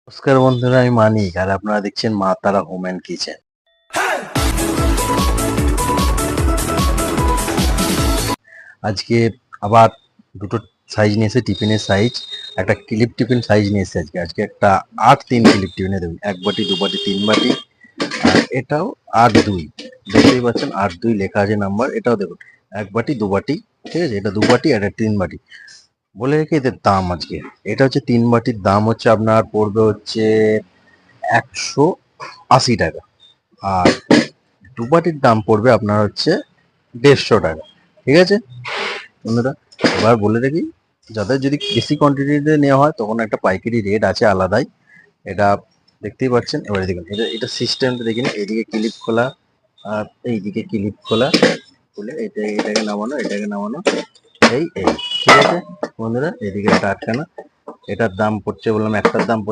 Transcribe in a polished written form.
নমস্কার বন্ধুরা, আমি মানিক আর আপনারা দেখছেন মা তারা হোম অ্যান্ড কিচেন। আজকে আবার দুটো সাইজ নিয়েছে, টিফিনের সাইজ। একটা ক্লিপ টিফিন সাইজ নিয়েছে আজকে একটা 8-3 ক্লিপ টিফিনে দেবেন, 1 বাটি 2 বাটি 3 বাটি। আর এটাও 8-2, দেখতেই পাচ্ছেন 8-2 লেখা আছে নাম্বার। এটাও দেখুন 1 বাটি 2 বাটি, ঠিক আছে। এটা 2 বাটি আর এটা 3 বাটি। বলে রেখে এদের দাম আজকে, এটা হচ্ছে 3 বাটির দাম হচ্ছে আপনার পড়বে হচ্ছে 180 টাকা। আর 2 বাটির দাম পড়বে আপনার হচ্ছে 150 টাকা, ঠিক আছে বন্ধুরা। এবার বলে রাখি, যাদের যদি বেশি কোয়ান্টিটিতে নেওয়া হয় তখন একটা পাইকারি রেট আছে আলাদাই, এটা দেখতেই পাচ্ছেন। এবারে দেখুন এটা সিস্টেমটা দেখুন, এইদিকে ক্লিপ খোলা আর এইদিকে ক্লিপ খোলা, খুলে এটাকে নামানো, এই ঠিক আছে বন্ধুরা। এদিকে এটা আটকানো। এটার দাম পড়ছে, বললাম একটার দাম পড়ছে